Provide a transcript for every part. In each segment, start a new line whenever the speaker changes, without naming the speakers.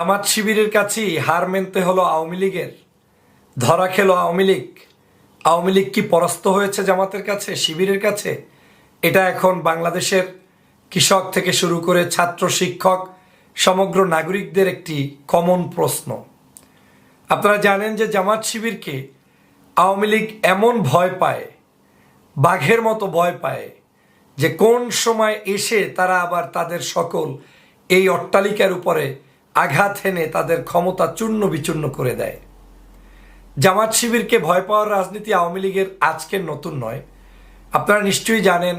জামাত শিবিরের কাছেই হার মানতে হলো আওয়ামী লীগের। ধরা খেলো আওয়ামী লীগ। আওয়ামী লীগ কি পরাস্ত হয়েছে জামাতের কাছে, শিবিরের কাছে? এটা এখন বাংলাদেশের কৃষক থেকে শুরু করে ছাত্র, শিক্ষক, সমগ্র নাগরিকদের একটি কমন প্রশ্ন। আপনারা জানেন যে জামাত শিবিরকে আওয়ামী লীগ এমন ভয় পায়, বাঘের মতো ভয় পায়, যে কোন সময় এসে তারা আবার তাদের সকল এই অট্টালিকার উপরে আঘাত হেনে তাদের ক্ষমতা চূর্ণ বিচূর্ণ করে দেয়। জামাত শিবিরকে ভয় পাওয়ার রাজনীতি আওয়ামী লীগের আজকের নতুন নয়। আপনারা নিশ্চয়ই জানেন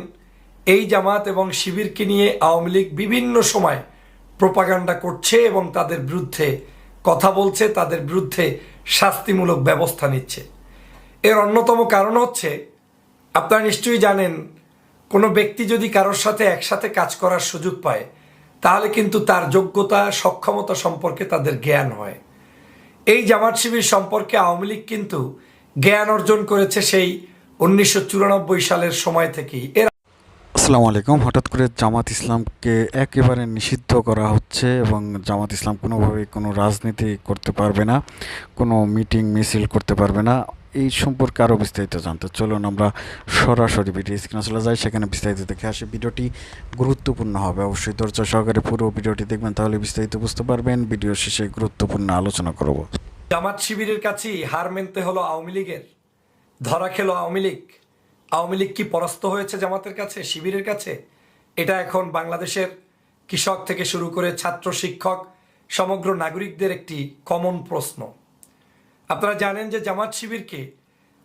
এই জামাত এবং শিবিরকে নিয়ে আওয়ামী লীগ বিভিন্ন সময় প্রোপাগান্ডা করছে এবং তাদের বিরুদ্ধে কথা বলছে, তাদের বিরুদ্ধে শাস্তিমূলক ব্যবস্থা নিচ্ছে। এর অন্যতম কারণ হচ্ছে, আপনারা নিশ্চয়ই জানেন কোনো ব্যক্তি যদি কারোর সাথে একসাথে কাজ করার সুযোগ পায় তাহলে কিন্তু তার যোগ্যতা, সক্ষমতা সম্পর্কে তাদের জ্ঞান হয়। এই জামাত শিবির সম্পর্কে আওয়ামী লীগ কিন্তু জ্ঞান অর্জন করেছে সেই 1994 সালের সময় থেকেই।
আসসালামু আলাইকুম। হঠাৎ করে জামাত ইসলামকে একেবারে নিষিদ্ধ করা হচ্ছে এবং জামাত ইসলাম কোনোভাবেই কোনো রাজনীতি করতে পারবে না, কোনো মিটিং মিছিল করতে পারবে না। এই সম্পর্কে আরও বিস্তারিত জানতে চলুন আমরা সরাসরি ভিডিও স্ক্রিনে চলে যাই, সেখানে বিস্তারিত দেখে আসি। ভিডিওটি গুরুত্বপূর্ণ হবে, অবশ্যই ধৈর্য সহকারে পুরো ভিডিওটি দেখবেন, তাহলে বিস্তারিত বুঝতে পারবেন। ভিডিও শেষে গুরুত্বপূর্ণ আলোচনা করব।
জামাত শিবিরের কাছেই হার মানতে হলো আওয়ামী লীগের। ধরা খেলো আওয়ামী লীগ। আওয়ামী লীগ কি পরাস্ত হয়েছে জামাতের কাছে, শিবিরের কাছে? এটা এখন বাংলাদেশের কৃষক থেকে শুরু করে ছাত্র, শিক্ষক, সমগ্র নাগরিকদের একটি কমন প্রশ্ন। আপনারা জানেন যে জামাত শিবিরকে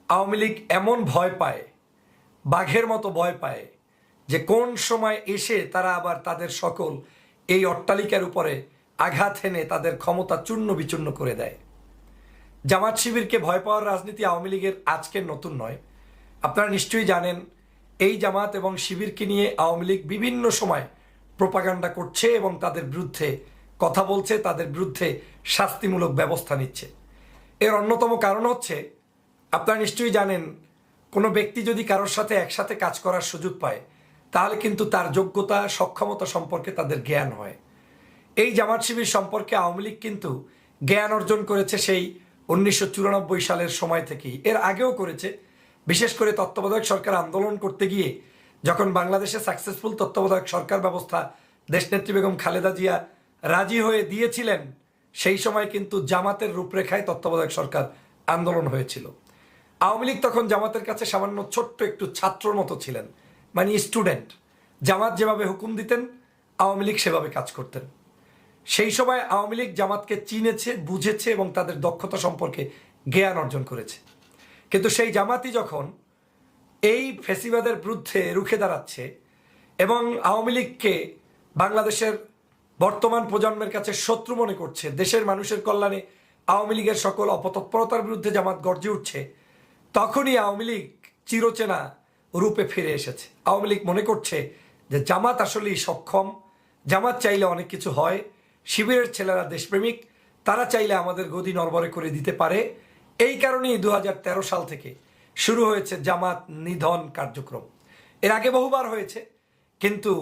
আওয়ামী লীগ এমন ভয় পায়, বাঘের মতো ভয় পায়, যে কোন সময় এসে তারা আবার তাদের সকল এই অট্টালিকার উপরে আঘাত হেনে তাদের ক্ষমতা চূর্ণ বিচূর্ণ করে দেয়। জামাত শিবিরকে ভয় পাওয়ার রাজনীতি আওয়ামী লীগের আজকের নতুন নয়। আপনারা নিশ্চয়ই জানেন এই জামাত এবং শিবিরকে নিয়ে আওয়ামী লীগ বিভিন্ন সময় প্রোপাগান্ডা করছে এবং তাদের বিরুদ্ধে কথা বলছে, তাদের বিরুদ্ধে শাস্তিমূলক ব্যবস্থা নিচ্ছে। এর অন্যতম কারণ হচ্ছে, আপনারা নিশ্চয়ই জানেন কোনো ব্যক্তি যদি কারোর সাথে একসাথে কাজ করার সুযোগ পায় তাহলে কিন্তু তার যোগ্যতা, সক্ষমতা সম্পর্কে তাদের জ্ঞান হয়। এই জামাত শিবির সম্পর্কে আওয়ামী লীগ কিন্তু জ্ঞান অর্জন করেছে সেই 1994 সালের সময় থেকেই। এর আগেও করেছে, বিশেষ করে তত্ত্বাবধায়ক সরকার আন্দোলন করতে গিয়ে যখন বাংলাদেশে সাকসেসফুল তত্ত্বাবধায়ক সরকার ব্যবস্থা দেশনেত্রী বেগম খালেদা জিয়া রাজি হয়ে দিয়েছিলেন, সেই সময় কিন্তু জামাতের রূপরেখায় তত্ত্বাবধায়ক সরকার আন্দোলন হয়েছিল। আওয়ামী লীগ তখন জামাতের কাছে সামান্য ছোট্ট একটু ছাত্রর মতো ছিলেন, মানে স্টুডেন্ট। জামাত যেভাবে হুকুম দিতেন আওয়ামী লীগ সেভাবে কাজ করতেন। সেই সময় আওয়ামী লীগ জামাতকে চিনেছে, বুঝেছে এবং তাদের দক্ষতা সম্পর্কে জ্ঞান অর্জন করেছে। কিন্তু সেই জামাতই যখন এই ফ্যাসিবাদের বিরুদ্ধে রুখে দাঁড়াচ্ছে এবং আওয়ামী লীগকে বাংলাদেশের বর্তমান প্রজন্মের কাছে শত্রু মনে করছে, দেশের মানুষের কল্যাণে আওয়ামী লীগের সকল অপতৎপরতার বিরুদ্ধে জামাত গর্জে উঠছে, তখনই আওয়ামী লীগ চিরচেনা রূপে ফিরে এসেছে। আওয়ামী লীগ মনে করছে যে জামাত আসলেই সক্ষম, জামাত চাইলে অনেক কিছু হয়, শিবিরের ছেলেরা দেশপ্রেমিক, তারা চাইলে আমাদের গদি নড়বড়ে করে দিতে পারে। এই কারণেই 2013 সাল থেকে শুরু হয়েছে জামাত নিধন কার্যক্রম। এর আগে বহুবার হয়েছে, কিন্তু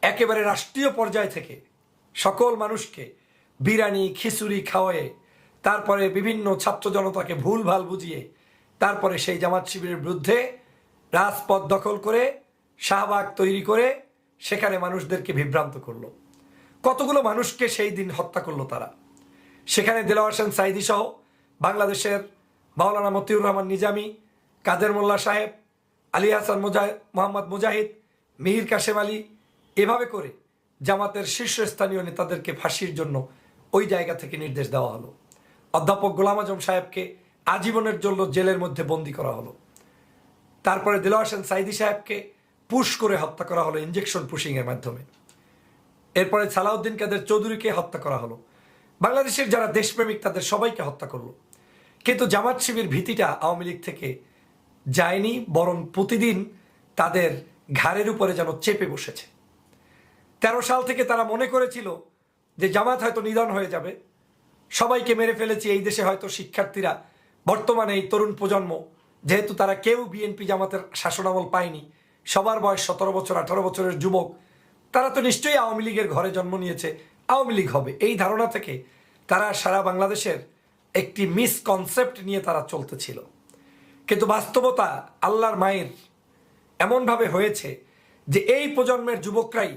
একেবারে রাষ্ট্রীয় পর্যায় থেকে সকল মানুষকে বিরিয়ানি, খিচুড়ি খাওয়ায়ে, তারপরে বিভিন্ন ছাত্র জনতাকে ভুলভাল বুঝিয়ে, তারপরে সেই জামাত শিবিরের বিরুদ্ধে রাজপথ দখল করে শাহবাগ তৈরি করে সেখানে মানুষদেরকে বিভ্রান্ত করলো। কতগুলো মানুষকে সেই দিন হত্যা করলো তারা। সেখানে দেলোয়ার হোসেন সাঈদী সহ বাংলাদেশের মাওলানা মতিউর রহমান নিজামী, কাদের মোল্লা সাহেব, আলী হাসান মোহাম্মদ মুজাহিদ, মিহির কাশেম আলী, এভাবে করে জামাতের শীর্ষস্থানীয় নেতাদেরকে ফাঁসির জন্য ওই জায়গা থেকে নির্দেশ দেওয়া হলো। অধ্যাপক গোলাম আজম সাহেবকে আজীবনের জন্য জেলের মধ্যে বন্দী করা হলো। তারপরে দেলোয়ার হোসেন সাঈদী সাহেবকে পুশ করে হত্যা করা হলো ইঞ্জেকশন পুশিংয়ের মাধ্যমে। এরপরে সালাউদ্দিন কাদের চৌধুরীকে হত্যা করা হলো। বাংলাদেশের যারা দেশপ্রেমিক তাদের সবাইকে হত্যা করলো। কিন্তু জামাত শিবির ভীতিটা আওয়ামী লীগ থেকে যায়নি, বরং প্রতিদিন তাদের ঘাড়ের উপরে যেন চেপে বসেছে। 13 সাল থেকে তারা মনে করেছিল যে জামাত হয়তো নিধন হয়ে যাবে, সবাইকে মেরে ফেলেছি, এই দেশে হয়তো শিক্ষার্থীরা, বর্তমানে এই তরুণ প্রজন্ম, যেহেতু তারা কেউ বিএনপি জামাতের শাসনামল পায়নি, সবার বয়স 17 বছর 18 বছরের যুবক, তারা তো নিশ্চয়ই আওয়ামী লীগের ঘরে জন্ম নিয়েছে, আওয়ামী লীগ হবে, এই ধারণা থেকে তারা সারা বাংলাদেশের একটি মিসকনসেপ্ট নিয়ে তারা চলতেছিল। কিন্তু বাস্তবতা আল্লাহর মায়ের এমনভাবে হয়েছে যে এই প্রজন্মের যুবকরাই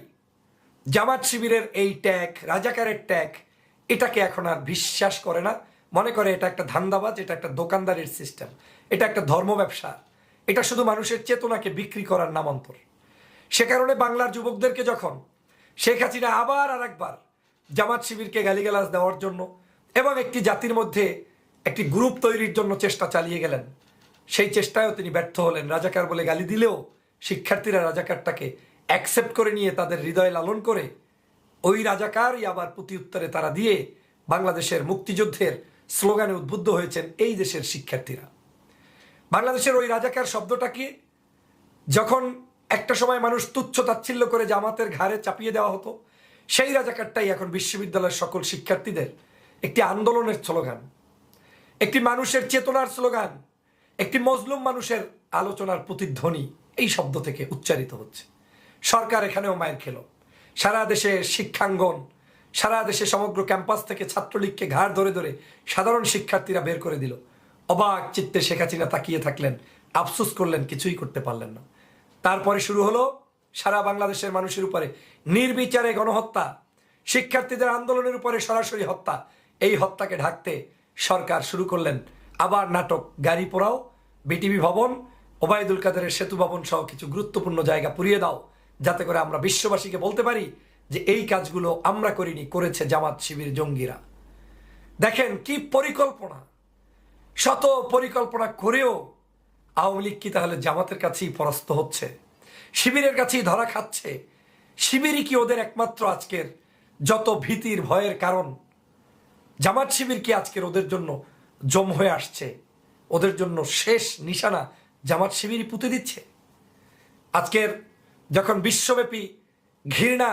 জামাত শিবিরের এই ট্যাগ, রাজাকারের ট্যাগ, এটাকে এখন আর বিশ্বাস করে না। মনে করে এটা একটা ধান্দাবাজ, এটা একটা দোকানদারির সিস্টেম, এটা একটা ধর্ম ব্যবসা, এটা শুধু মানুষের চেতনাকে বিক্রি করার নামান্তর। সে কারণে বাংলার যুবকদেরকে যখন শেখ হাসিনা আবার আর একবার জামাত শিবিরকে গালিগালাজ দেওয়ার জন্য এবং একটি জাতির মধ্যে একটি গ্রুপ তৈরির জন্য চেষ্টা চালিয়ে গেলেন, সেই চেষ্টায়ও তিনি ব্যর্থ হলেন। রাজাকার বলে গালি দিলেও শিক্ষার্থীরা রাজাকারটাকে অ্যাকসেপ্ট করে নিয়ে তাদের হৃদয়ে লালন করে ওই রাজাকারই আবার প্রতি উত্তরে তারা দিয়ে বাংলাদেশের মুক্তিযুদ্ধের স্লোগানে উদ্বুদ্ধ হয়েছেন এই দেশের শিক্ষার্থীরা। বাংলাদেশের ওই রাজাকার শব্দটাকে যখন একটা সময় মানুষ তুচ্ছ তাচ্ছিল্য করে জামাতের ঘাড়ে চাপিয়ে দেওয়া হতো, সেই রাজাকারটাই এখন বিশ্ববিদ্যালয়ের সকল শিক্ষার্থীদের একটি আন্দোলনের স্লোগান, একটি মানুষের চেতনার স্লোগান, একটি মজলুম মানুষের আলোচনার প্রতিধ্বনি এই শব্দ থেকে উচ্চারিত হচ্ছে। সরকার এখানেও মায়ের খেল। সারা দেশে শিক্ষাঙ্গন, সারা দেশে সমগ্র ক্যাম্পাস থেকে ছাত্রলীগকে ঘাড় ধরে ধরে সাধারণ শিক্ষার্থীরা বের করে দিল। অবাক চিত্তে শেখ হাসিনা তাকিয়ে থাকলেন, আফসোস করলেন, কিছুই করতে পারলেন না। তারপরে শুরু হলো সারা বাংলাদেশের মানুষের উপরে নির্বিচারে গণহত্যা, শিক্ষার্থীদের আন্দোলনের উপরে সরাসরি হত্যা। এই হত্যাকে ঢাকতে সরকার শুরু করলেন আবার নাটক, গাড়ি পোড়াও, বিটিভি ভবন, ওবায়দুল কাদেরের সেতু ভবন সহ কিছু গুরুত্বপূর্ণ জায়গা পুড়িয়ে দাও, যাতে করে আমরা বিশ্ববাসীকে বলতে পারি যে এই কাজগুলো আমরা করিনি, করেছে জামাত শিবির জঙ্গিরা। দেখেন কি পরিকল্পনা! শত পরিকল্পনা করেও আওয়ামী লীগ কি তাহলে জামাতের কাছেই পরাস্ত হচ্ছে, শিবিরের কাছেই ধরা খাচ্ছে? শিবিরই কি ওদের একমাত্র আজকের যত ভীতির ভয়ের কারণ? জামাত শিবির কি আজকের ওদের জন্য জম হয়ে আসছে? ওদের জন্য শেষ নিশানা জামাত শিবিরই পুঁতে দিচ্ছে। আজকের যখন বিশ্বব্যাপী ঘৃণা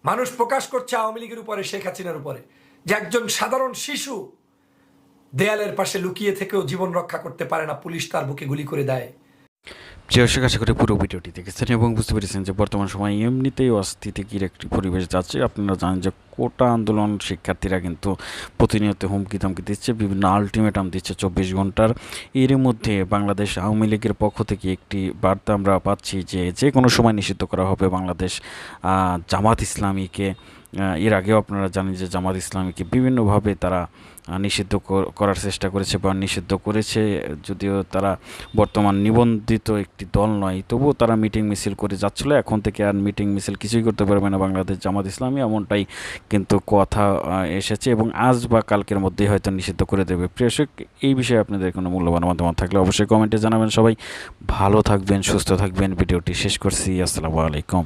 মানুষ প্রকাশ করছে আওয়ামী লীগের উপরে, শেখ হাসিনার উপরে, যে একজন সাধারণ শিশু দেয়ালের পাশে লুকিয়ে থেকেও জীবন রক্ষা করতে পারে না, পুলিশ তার বুকে গুলি করে দেয়।
প্রিয় দর্শক, আশা করি পুরো ভিডিওটি দেখেছেন এবং বুঝতে পেরেছেন যে বর্তমান সময়ে এমনিতেই অস্থিতিশীল একটি পরিবেশ যাচ্ছে। আপনারা জানেন যে কোটা আন্দোলন শিক্ষার্থীরা কিন্তু প্রতিনিয়ত হুমকি ধমকি দিচ্ছে, বিভিন্ন আলটিমেটাম দিচ্ছে 24 ঘন্টার। এর মধ্যে বাংলাদেশ আওয়ামী লীগের পক্ষ থেকে একটি বার্তা আমরা পাচ্ছি যে যে কোনো সময় নিষিদ্ধ করা হবে বাংলাদেশ জামাত ইসলামীকে। এর আগেও আপনারা জানেন যে জামাত ইসলামীকে বিভিন্নভাবে তারা নিষিদ্ধ করার চেষ্টা করেছে বা নিষিদ্ধ করেছে, যদিও তারা বর্তমান নিবন্ধিত একটি দল নয়, তবুও তারা মিটিং মিছিল করে যাচ্ছিল। এখন থেকে আর মিটিং মিছিল কিছুই করতে পারবে না বাংলাদেশ জামাত ইসলামী, এমনটাই কিন্তু কথা এসেছে এবং আজ বা কালকের মধ্যেই হয়তো নিষিদ্ধ করে দেবে। প্রিয় দর্শক, এই বিষয়ে আপনাদের কোনো মূল্যবান মতামত থাকলে অবশ্যই কমেন্টে জানাবেন। সবাই ভালো থাকবেন, সুস্থ থাকবেন। ভিডিওটি শেষ করছি। আসসালামু আলাইকুম।